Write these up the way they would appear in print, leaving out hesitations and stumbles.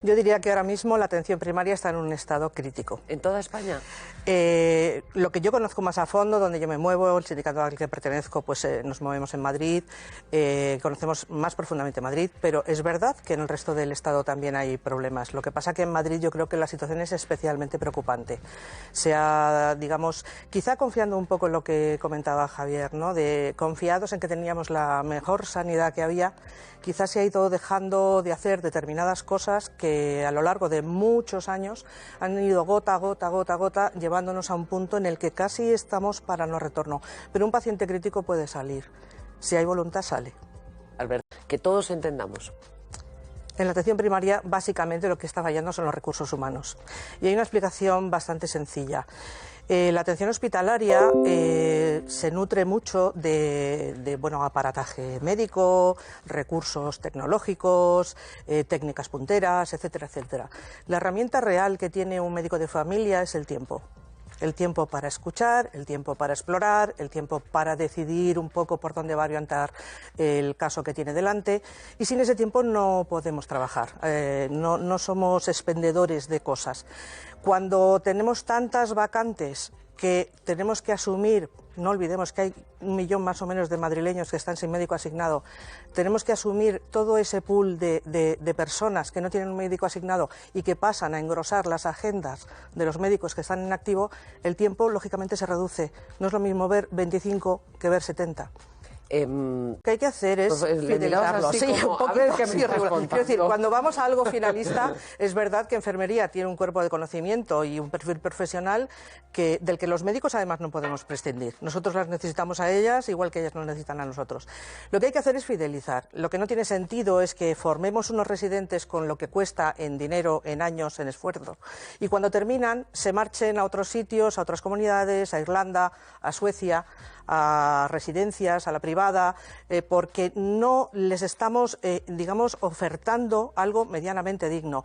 Yo diría que ahora mismo la atención primaria está en un estado crítico. ¿En toda España? Lo que yo conozco más a fondo, donde yo me muevo, el sindicato al que pertenezco, pues nos movemos en Madrid, conocemos más profundamente Madrid, pero es verdad que en el resto del estado también hay problemas. Lo que pasa que en Madrid yo creo que la situación es especialmente preocupante. Digamos, quizá confiando un poco en lo que comentaba Javier, ¿no? De confiados en que teníamos la mejor sanidad que había, quizás se ha ido dejando de hacer determinadas cosas que a lo largo de muchos años han ido gota a gota, llevándonos a un punto en el que casi estamos para no retorno. Pero un paciente crítico puede salir. Si hay voluntad, sale. Albert, que todos entendamos. En la atención primaria, básicamente, lo que está fallando son los recursos humanos. Y hay una explicación bastante sencilla. La atención hospitalaria se nutre mucho de aparataje médico, recursos tecnológicos, técnicas punteras, etcétera, etcétera. La herramienta real que tiene un médico de familia es el tiempo. El tiempo para escuchar, el tiempo para explorar, el tiempo para decidir un poco por dónde va a orientar el caso que tiene delante. Y sin ese tiempo no podemos trabajar, no somos expendedores de cosas. Cuando tenemos tantas vacantes que tenemos que asumir, no olvidemos que hay 1 millón más o menos de madrileños que están sin médico asignado, tenemos que asumir todo ese pool de personas que no tienen un médico asignado y que pasan a engrosar las agendas de los médicos que están en activo, el tiempo lógicamente se reduce. No es lo mismo ver 25 que ver 70. Lo que hay que hacer es fidelizarlo. Sí, un poquito, es decir, cuando vamos a algo finalista, es verdad que enfermería tiene un cuerpo de conocimiento y un perfil profesional del que los médicos además no podemos prescindir. Nosotros las necesitamos a ellas igual que ellas nos necesitan a nosotros. Lo que hay que hacer es fidelizar. Lo que no tiene sentido es que formemos unos residentes con lo que cuesta en dinero, en años, en esfuerzo, y cuando terminan se marchen a otros sitios, a otras comunidades, a Irlanda, a Suecia, a residencias, a la privada, porque no les estamos, ofertando algo medianamente digno.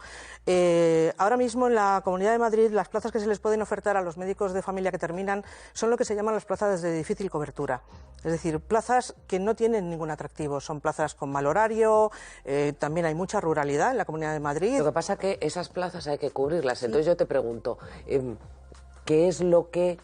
Ahora mismo en la Comunidad de Madrid las plazas que se les pueden ofertar a los médicos de familia que terminan son lo que se llaman las plazas de difícil cobertura. Es decir, plazas que no tienen ningún atractivo, son plazas con mal horario, también hay mucha ruralidad en la Comunidad de Madrid. Lo que pasa es que esas plazas hay que cubrirlas, entonces yo te pregunto, ¿qué es lo que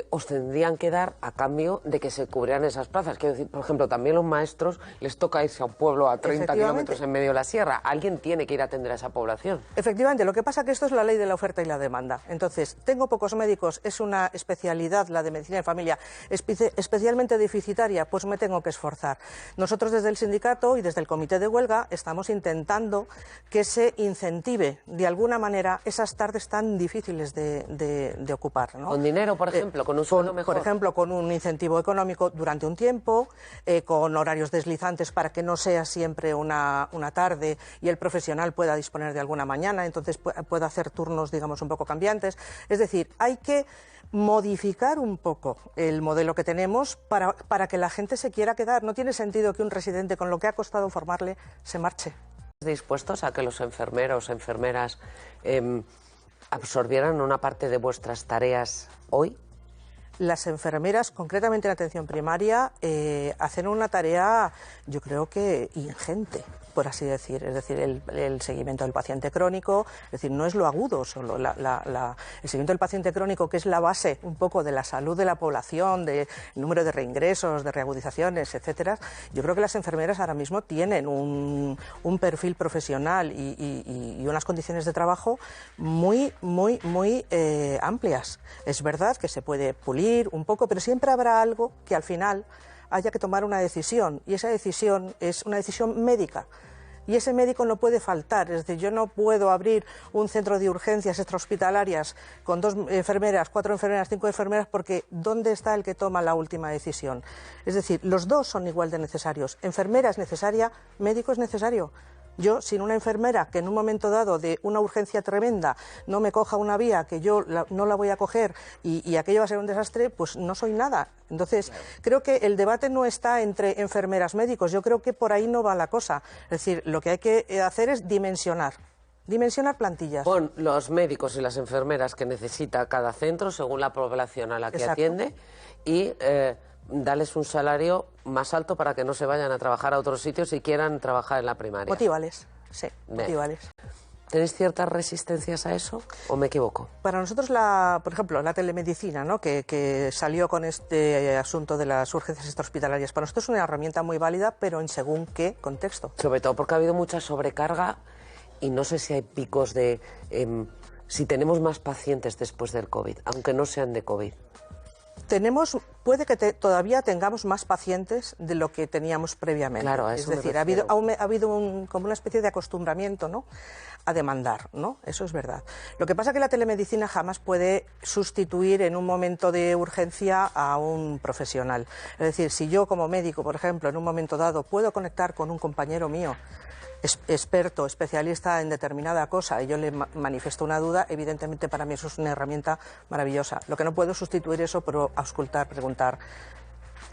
os tendrían que dar a cambio de que se cubrieran esas plazas? Quiero decir, por ejemplo, también los maestros les toca irse a un pueblo a 30 kilómetros en medio de la sierra. Alguien tiene que ir a atender a esa población. Efectivamente, lo que pasa es que esto es la ley de la oferta y la demanda. Entonces, tengo pocos médicos, es una especialidad, la de medicina de familia, especialmente deficitaria, pues me tengo que esforzar. Nosotros desde el sindicato y desde el comité de huelga estamos intentando que se incentive de alguna manera esas tardes tan difíciles de ocupar, ¿no? Con dinero, por ejemplo. Con un sueldo mejor. Por ejemplo, con un incentivo económico durante un tiempo, con horarios deslizantes para que no sea siempre una tarde y el profesional pueda disponer de alguna mañana, entonces pueda hacer turnos, digamos, un poco cambiantes. Es decir, hay que modificar un poco el modelo que tenemos para que la gente se quiera quedar. No tiene sentido que un residente, con lo que ha costado formarle, se marche. ¿Dispuestos a que los enfermeros, enfermeras absorbieran una parte de vuestras tareas hoy? Las enfermeras, concretamente en atención primaria, hacen una tarea, yo creo que ingente, por así decir. Es decir, el seguimiento del paciente crónico, es decir, no es lo agudo solo. El seguimiento del paciente crónico, que es la base un poco de la salud de la población, del número de reingresos, de reagudizaciones, etcétera. Yo creo que las enfermeras ahora mismo tienen un perfil profesional y unas condiciones de trabajo muy amplias. Es verdad que se puede pulir un poco, pero siempre habrá algo que al final haya que tomar una decisión, y esa decisión es una decisión médica. Y ese médico no puede faltar, es decir, yo no puedo abrir un centro de urgencias extrahospitalarias con 2 enfermeras, 4 enfermeras, 5 enfermeras, porque ¿dónde está el que toma la última decisión? Es decir, los dos son igual de necesarios. Enfermera es necesaria, médico es necesario. Yo, sin una enfermera que en un momento dado de una urgencia tremenda no me coja una vía que yo no la voy a coger y aquello va a ser un desastre, pues no soy nada. Entonces, creo que el debate no está entre enfermeras médicos, yo creo que por ahí no va la cosa. Es decir, lo que hay que hacer es dimensionar plantillas. Con los médicos y las enfermeras que necesita cada centro según la población a la que atiende y darles un salario más alto para que no se vayan a trabajar a otros sitios y quieran trabajar en la primaria. Motívales, sí, motívales. ¿Tenéis ciertas resistencias a eso o me equivoco? Para nosotros, por ejemplo, la telemedicina, ¿no? que salió con este asunto de las urgencias extrahospitalarias, para nosotros es una herramienta muy válida, pero en según qué contexto. Sobre todo porque ha habido mucha sobrecarga y no sé si hay picos de... si tenemos más pacientes después del COVID, aunque no sean de COVID. Puede que todavía tengamos más pacientes de lo que teníamos previamente. Claro, a eso es decir, ha habido como una especie de acostumbramiento, ¿no?, a demandar, ¿no? Eso es verdad. Lo que pasa es que la telemedicina jamás puede sustituir en un momento de urgencia a un profesional. Es decir, si yo como médico, por ejemplo, en un momento dado puedo conectar con un compañero mío experto, especialista en determinada cosa, y yo le manifiesto una duda, evidentemente para mí eso es una herramienta maravillosa. Lo que no puedo sustituir eso, pero auscultar, preguntar,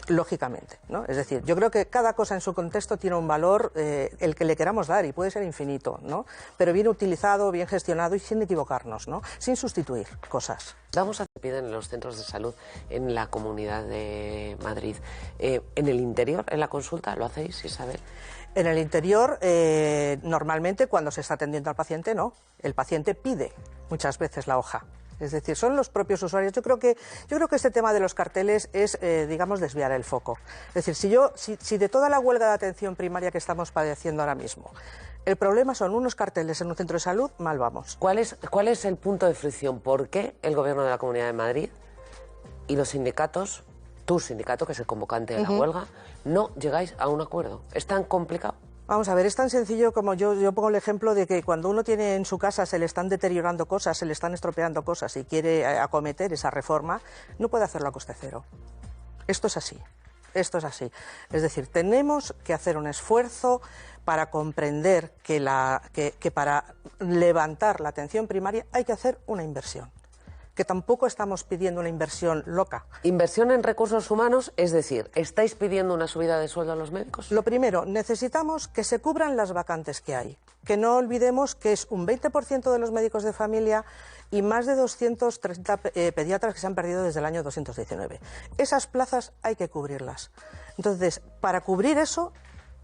lógicamente, ¿no? Es decir, yo creo que cada cosa en su contexto tiene un valor, el que le queramos dar, y puede ser infinito, ¿no? Pero bien utilizado, bien gestionado y sin equivocarnos, ¿no? Sin sustituir cosas. Vamos a piden en los centros de salud en la Comunidad de Madrid. ¿En el interior, en la consulta, lo hacéis, Isabel? En el interior, normalmente cuando se está atendiendo al paciente, no. El paciente pide muchas veces la hoja. Es decir, son los propios usuarios. Yo creo que este tema de los carteles es, digamos, desviar el foco. Es decir, si de toda la huelga de atención primaria que estamos padeciendo ahora mismo, el problema son unos carteles en un centro de salud, mal vamos. ¿Cuál es el punto de fricción? ¿Por qué el Gobierno de la Comunidad de Madrid y los sindicatos, tu sindicato, que es el convocante de la huelga, no llegáis a un acuerdo? ¿Es tan complicado? Vamos a ver, es tan sencillo como yo pongo el ejemplo de que cuando uno tiene en su casa, se le están deteriorando cosas, se le están estropeando cosas y quiere acometer esa reforma, no puede hacerlo a coste cero. Esto es así. Esto es así. Es decir, tenemos que hacer un esfuerzo para comprender que para levantar la atención primaria hay que hacer una inversión. Que tampoco estamos pidiendo una inversión loca. Inversión en recursos humanos, es decir, ¿estáis pidiendo una subida de sueldo a los médicos? Lo primero, necesitamos que se cubran las vacantes que hay. Que no olvidemos que es un 20% de los médicos de familia y más de 230 pediatras que se han perdido desde el año 219. Esas plazas hay que cubrirlas. Entonces, para cubrir eso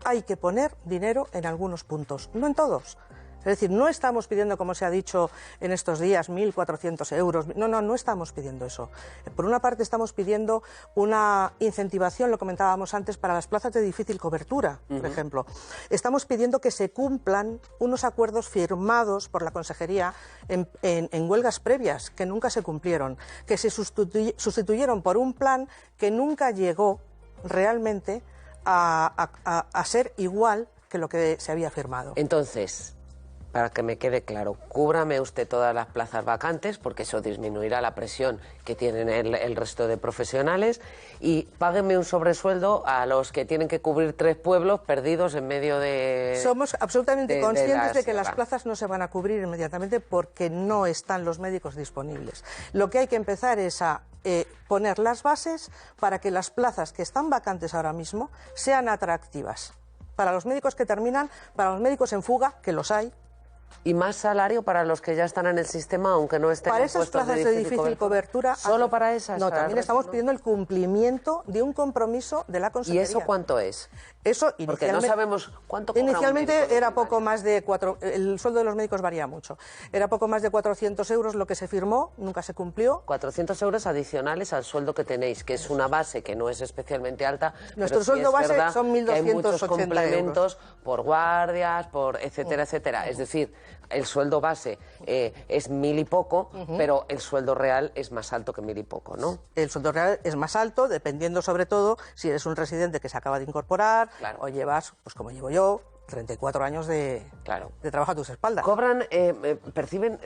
hay que poner dinero en algunos puntos, no en todos. Es decir, no estamos pidiendo, como se ha dicho en estos días, 1.400 euros. No estamos pidiendo eso. Por una parte estamos pidiendo una incentivación, lo comentábamos antes, para las plazas de difícil cobertura, por ejemplo. Estamos pidiendo que se cumplan unos acuerdos firmados por la Consejería en huelgas previas, que nunca se cumplieron, que se sustituyeron por un plan que nunca llegó realmente a ser igual que lo que se había firmado. Entonces, para que me quede claro, cúbrame usted todas las plazas vacantes, porque eso disminuirá la presión que tienen el resto de profesionales, y págueme un sobresueldo a los que tienen que cubrir 3 pueblos perdidos en medio de... Somos absolutamente conscientes de que las plazas no se van a cubrir inmediatamente porque no están los médicos disponibles. Lo que hay que empezar es a poner las bases para que las plazas que están vacantes ahora mismo sean atractivas. Para los médicos que terminan, para los médicos en fuga, que los hay. ¿Y más salario para los que ya están en el sistema, aunque no estén para en esas puestos plazas de difícil cobertura? ¿Solo para esas? No, también estamos pidiendo el cumplimiento de un compromiso de la Consejería. ¿Y eso cuánto es? Eso porque no sabemos cuánto cobra inicialmente era poco más de 4... El sueldo de los médicos varía mucho. Era poco más de 400 euros lo que se firmó, nunca se cumplió. 400 euros adicionales al sueldo que tenéis, que es una base que no es especialmente alta. Nuestro sueldo base son 1.280 hay muchos complementos euros. Por guardias, por etcétera, etcétera. Es decir, el sueldo base es 1.000 y poco, pero el sueldo real es más alto que 1.000 y poco, ¿no? El sueldo real es más alto, dependiendo sobre todo si eres un residente que se acaba de incorporar, claro, o llevas, pues como llevo yo, 34 años de trabajo a tus espaldas. ¿Cobran, perciben...